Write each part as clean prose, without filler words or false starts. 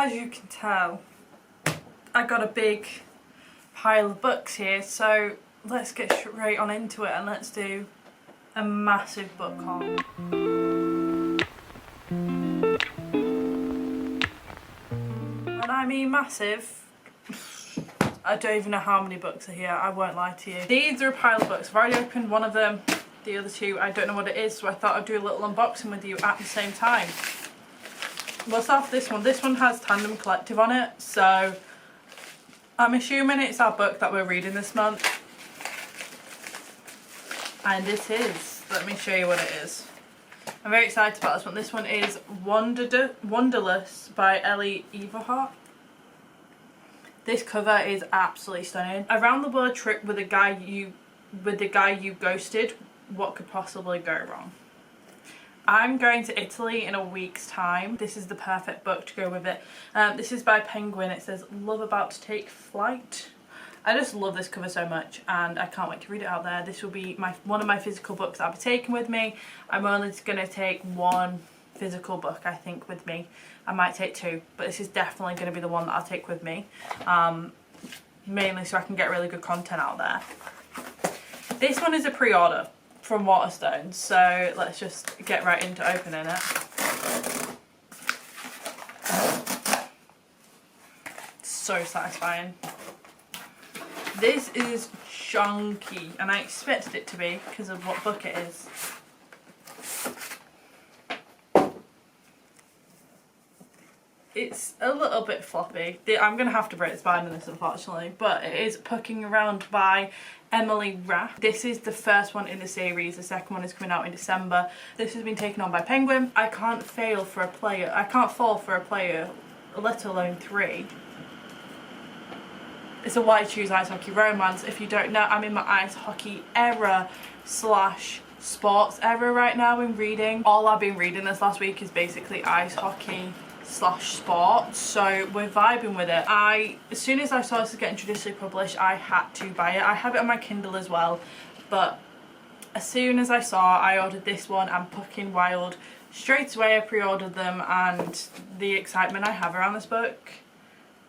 as you can tell, I got a big pile of books here, so let's get straight on into it and let's do a massive book haul. And I mean massive, I don't even know how many books are here, I won't lie to you. These are a pile of books. I've already opened one of them, the other two I don't know what it is, so I thought I'd do a little unboxing with you at the same time. We'll start with this one. This one has Tandem Collective on it, so I'm assuming it's our book that we're reading this month. And it is. Let me show you what it is. I'm very excited about this one. This one is Wanderlust by Ellie Everhart. This cover is absolutely stunning. Around the world trip with the guy you ghosted. What could possibly go wrong? I'm going to Italy in a week's time. This is the perfect book to go with it. This is by Penguin. It says Love About to Take Flight. I just love this cover so much and I can't wait to read it out there. This will be one of my physical books that I'll be taking with me. I'm only going to take one physical book, I think, with me. I might take two, but this is definitely going to be the one that I'll take with me. Mainly so I can get really good content out there. This one is a pre-order from Waterstones, so let's just get right into opening it. So satisfying. This is chunky, and I expected it to be because of what book it is. It's a little bit floppy. I'm going to have to break the spine in this, unfortunately, but it is Pucking Around by Emily Rath. This is the first one in the series. The second one is coming out in December. This has been taken on by Penguin. I can't fall for a player, let alone three. It's a white shoes ice hockey romance. If you don't know, I'm in my ice hockey era / sports era right now in reading. All I've been reading this last week is basically ice hockey / sports, so we're vibing with it. As soon as I saw this was getting traditionally published, I had to buy it. I have it on my Kindle as well, but as soon as I ordered this one and Pucking Wild straight away. I pre-ordered them, and the excitement I have around this book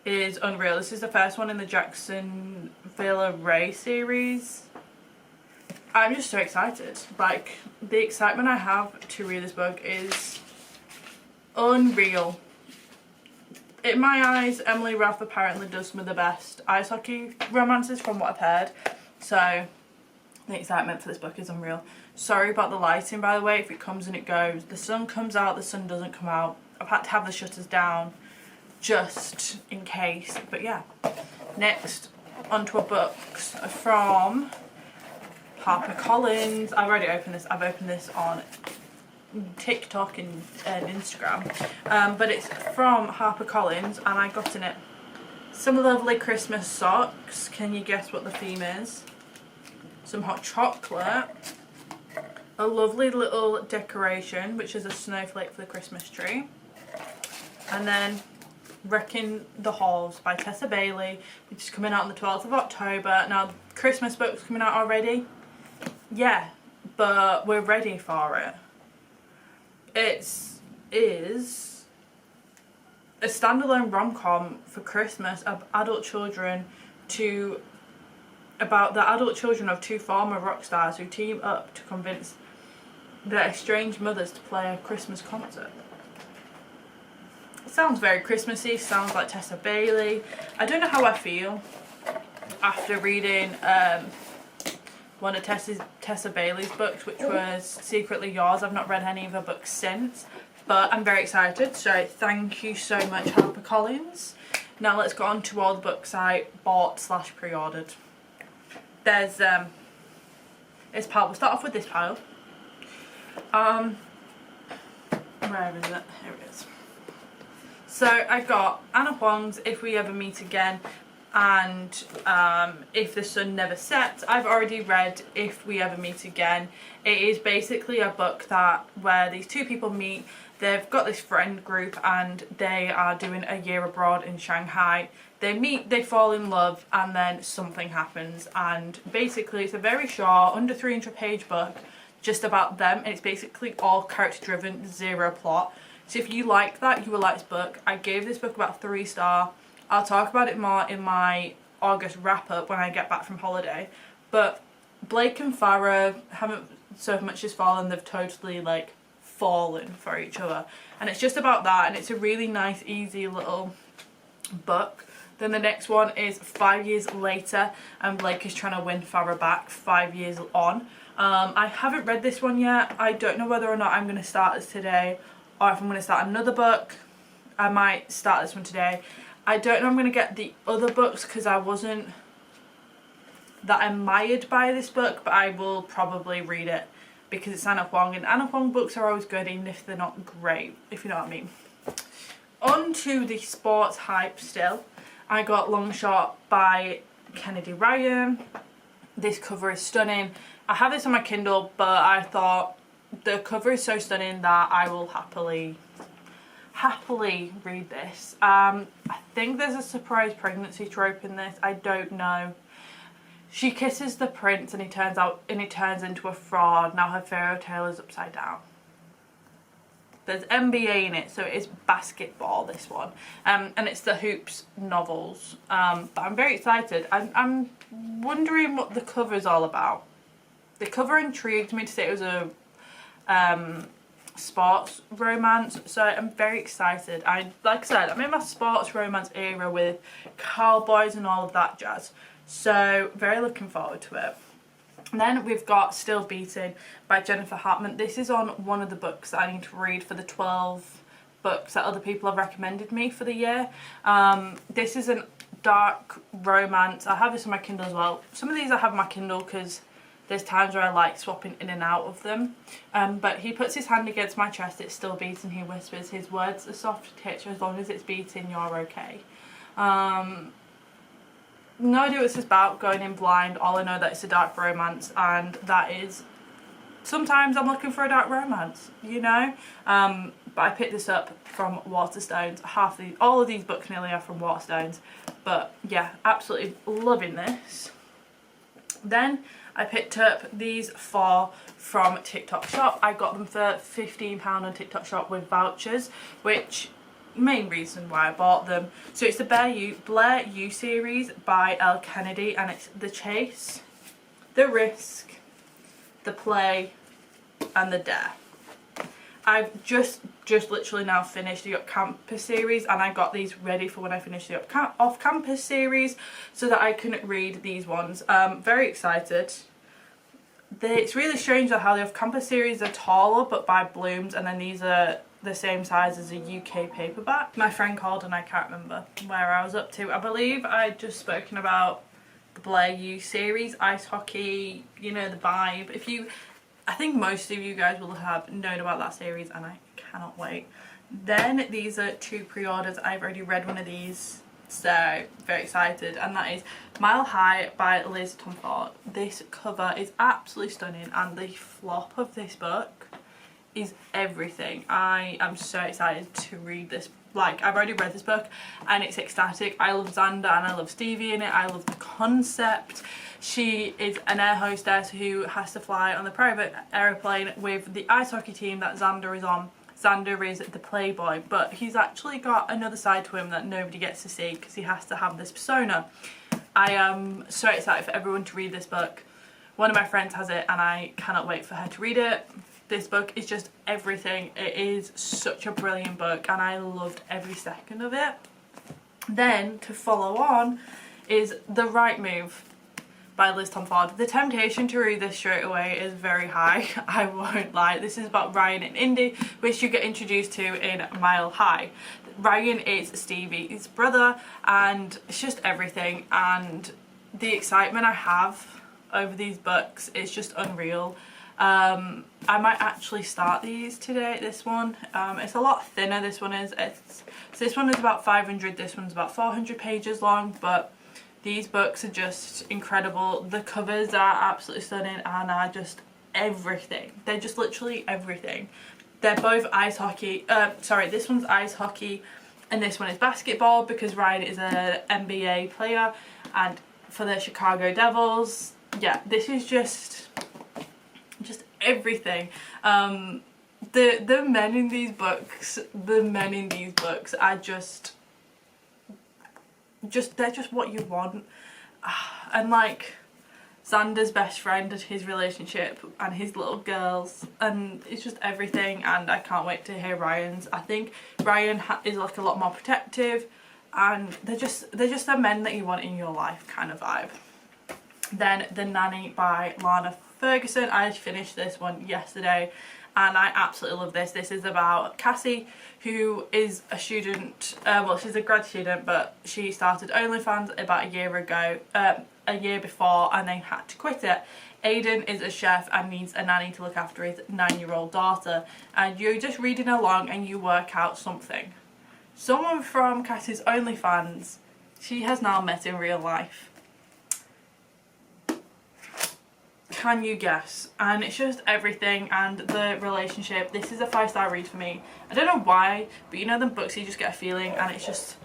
is unreal. This is the first one in the Jacksonville Ray series. I'm just so excited. Like, the excitement I have to read this book is unreal. In my eyes, Emily Rath apparently does some of the best ice hockey romances from what I've heard. So the excitement for this book is unreal. Sorry about the lighting, by the way, if it comes and it goes. The sun comes out, the sun doesn't come out. I've had to have the shutters down just in case. But yeah, next onto a book from HarperCollins. I've already opened this. I've opened this on TikTok and Instagram, but it's from HarperCollins, and I got in it some lovely Christmas socks. Can you guess what the theme is? Some hot chocolate, a lovely little decoration which is a snowflake for the Christmas tree, and then Wrecking the Halls by Tessa Bailey, which is coming out on the 12th of October. Now, Christmas book's coming out already, yeah, but we're ready for it. It is a standalone rom-com for Christmas of adult children about the adult children of two former rock stars who team up to convince their estranged mothers to play a Christmas concert. It sounds very Christmassy, sounds like Tessa Bailey. I don't know how I feel after reading one of Tessa Bailey's books, which was Secretly Yours. I've not read any of her books since, but I'm very excited, so thank you so much, HarperCollins. Now let's go on to all the books I bought / pre-ordered. There's we'll start off with this pile. Where is it? Here it is. So I've got Anna Huang's If We Ever Meet Again and If the Sun Never Sets. I've already read If We Ever Meet Again. It is basically a book where these two people meet. They've got this friend group and they are doing a year abroad in Shanghai. They meet, they fall in love, and then something happens, and basically it's a very short, under 300 page book just about them, and it's basically all character driven, zero plot. So if you like that, you will like this book. I gave this book about 3 star. I'll talk about it more in my August wrap up when I get back from holiday. But Blake and Farah haven't so much as fallen, they've totally like fallen for each other. And it's just about that, and it's a really nice, easy little book. Then the next one is 5 years later, and Blake is trying to win Farah back 5 years on. I haven't read this one yet. I don't know whether or not I'm going to start this today, or if I'm going to start another book. I might start this one today. I don't know if I'm going to get the other books because I wasn't that admired by this book, but I will probably read it because it's Anna Huang, and Anna Huang books are always good even if they're not great, if you know what I mean. On to the sports hype still. I got Long Shot by Kennedy Ryan. This cover is stunning. I have this on my Kindle, but I thought the cover is so stunning that I will happily read this. I think there's a surprise pregnancy trope in this. I don't know. She kisses the prince and he turns into a fraud. Now her fairy tale is upside down. There's NBA in it, so it is basketball, this one. And it's the Hoops novels. But I'm very excited. I'm wondering what the cover is all about. The cover intrigued me to say it was a sports romance, so I'm very excited. Like I said, I'm in my sports romance era with cowboys and all of that jazz. So very looking forward to it. And then we've got Still Beating by Jennifer Hartman. This is on one of the books that I need to read for the 12 books that other people have recommended me for the year. This is a dark romance. I have this on my Kindle as well. Some of these I have on my Kindle because there's times where I like swapping in and out of them. But he puts his hand against my chest, it's still beating, he whispers, his words are soft touch, as long as it's beating, you're okay. No idea what this is about, going in blind. All I know that it's a dark romance, and that is, sometimes I'm looking for a dark romance, you know. But I picked this up from Waterstones. All of these books nearly are from Waterstones. But yeah, absolutely loving this. Then I picked up these 4 from TikTok Shop. I got them for £15 on TikTok Shop with vouchers, which main reason why I bought them. So it's the Blair You series by Elle Kennedy, and it's The Chase, The Risk, The Play and The Dare. I've just literally now finished the Up Campus series, and I got these ready for when I finish the Off Campus series so that I can read these ones. Very excited. It's really strange how the Off Campus series are taller but by Blooms, and then these are the same size as a UK paperback. My friend called and I can't remember where I was up to. I believe I'd just spoken about the Blair You series, ice hockey, you know, the vibe. I think most of you guys will have known about that series, and I cannot wait. Then these are 2 pre-orders. I've already read one of these, so very excited, and that is Mile High by Liz Tomford. This cover is absolutely stunning, and the flop of this book is everything. I am so excited to read this. Like, I've already read this book and it's ecstatic. I love Xander and I love Stevie in it. I love the concept. She is an air hostess who has to fly on the private aeroplane with the ice hockey team that Xander is on. Xander is the playboy, but he's actually got another side to him that nobody gets to see because he has to have this persona. I am so excited for everyone to read this book. One of my friends has it and I cannot wait for her to read it. This book is just everything. It is such a brilliant book and I loved every second of it. Then to follow on is The Right Move by Liz Tomford. The temptation to read this straight away is very high, I won't lie. This is about Ryan and Indy, which you get introduced to in Mile High. Ryan is Stevie's brother and it's just everything, and the excitement I have over these books is just unreal. I might actually start these today, this one. It's a lot thinner, this one is. So this one is about 500, this one's about 400 pages long, but these books are just incredible. The covers are absolutely stunning and are just everything. They're just literally everything. They're both ice hockey, this one's ice hockey and this one is basketball because Ryan is an NBA player and for the Chicago Devils. Yeah, this is just everything. the men in these books, are just they're just what you want. And like Xander's best friend and his relationship and his little girls, and it's just everything. And I can't wait to hear Ryan's. I think Ryan is like a lot more protective, and they're just the men that you want in your life kind of vibe. Then The Nanny by Lana Ferguson. I finished this one yesterday and I absolutely love this. This is about Cassie, who is a student, well, she's a grad student, but she started OnlyFans about a year ago, a year before, and they had to quit it. Aidan is a chef and needs a nanny to look after his 9-year-old daughter, and you're just reading along and you work out something. Someone from Cassie's OnlyFans, she has now met in real life. Can you guess? And it's just everything, and the relationship. This is a 5-star read for me. I don't know why, but you know them books you just get a feeling, and it's just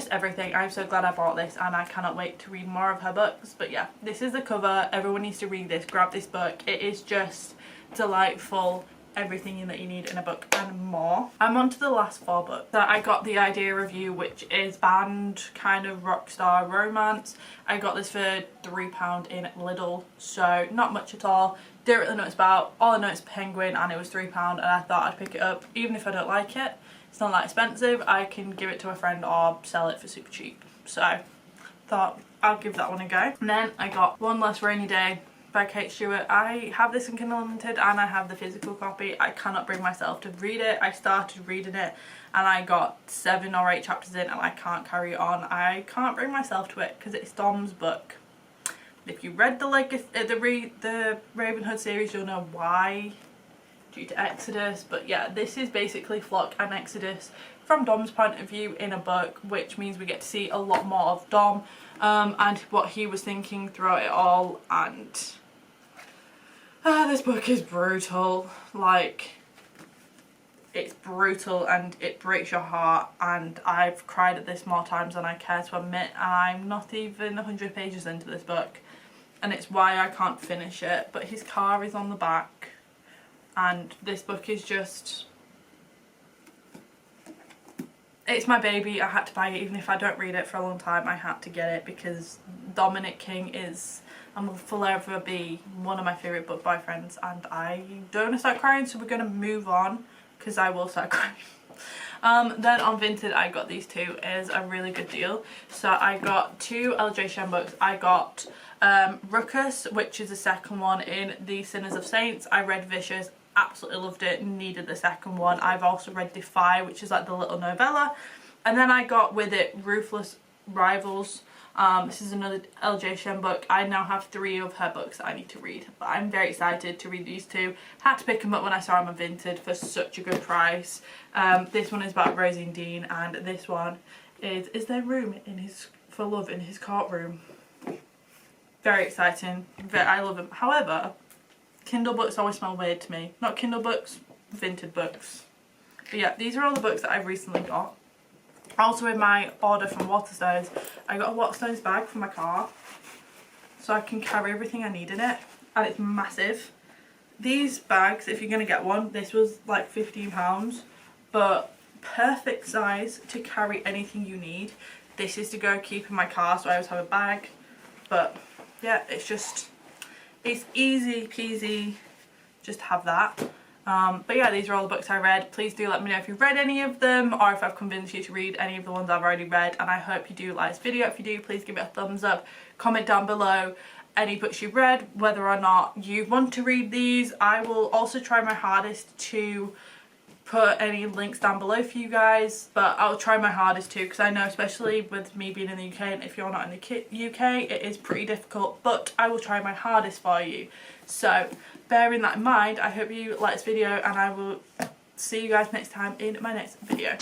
everything. I'm so glad I bought this and I cannot wait to read more of her books. But yeah, this is the cover. Everyone needs to read this. Grab this book. It is just delightful. Everything that you need in a book and more. I'm on to the last 4 books that I got the idea review, which is band kind of rock star romance. I got this for £3 in Lidl, so not much at all. Don't really know what it's about. All I know it's Penguin and it was £3 and I thought I'd pick it up even if I don't like it. It's not that expensive. I can give it to a friend or sell it for super cheap. So thought I'll give that one a go. And then I got One Less Rainy Day by Kate Stewart. I have this in Kindle Unlimited and I have the physical copy. I cannot bring myself to read it. I started reading it and I got 7 or 8 chapters in and I can't carry it on. I can't bring myself to it because it's Dom's book. If you read the Raven Hood series, you'll know why, due to Exodus. But yeah, this is basically Flock and Exodus from Dom's point of view in a book, which means we get to see a lot more of Dom and what he was thinking throughout it all. And this book is brutal. Like, it's brutal and it breaks your heart, and I've cried at this more times than I care to admit, and I'm not even 100 pages into this book, and it's why I can't finish it. But his car is on the back, and this book is just, it's my baby. I had to buy it. Even if I don't read it for a long time, I had to get it because Dominic King is, and will forever be, one of my favourite book boyfriends, and I don't want to start crying, so we're going to move on because I will start crying. Then on Vinted I got these two. Is a really good deal. So I got 2 LJ Shen books. I got Ruckus, which is the second one in the Sinners of Saints. I read Vicious, absolutely loved it, needed the second one. I've also read Defy, which is like the little novella, and then I got with it Ruthless Rivals. This is another LJ Shen book. I now have 3 of her books that I need to read, but I'm very excited to read these 2. Had to pick them up when I saw them on Vinted for such a good price. This one is about Rosie and Dean, and this one is there room in his for love in his courtroom. Very exciting. I love them. However, Kindle books always smell weird to me. Not Kindle books, Vinted books. But yeah, these are all the books that I've recently got. Also in my order from Waterstones, I got a Waterstones bag for my car, so I can carry everything I need in it, and it's massive. These bags, if you're going to get one, this was like £15, but perfect size to carry anything you need. This is to go keep in my car, so I always have a bag. But yeah, it's easy peasy, just have that. But yeah, these are all the books I read. Please do let me know if you've read any of them, or if I've convinced you to read any of the ones I've already read. And I hope you do like this video. If you do, please give it a thumbs up. Comment down below any books you've read, whether or not you want to read these. I will also try my hardest to put any links down below for you guys, but I'll try my hardest too, because I know, especially with me being in the UK, and if you're not in the UK, it is pretty difficult, but I will try my hardest for you. So bearing that in mind, I hope you like this video, and I will see you guys next time in my next video.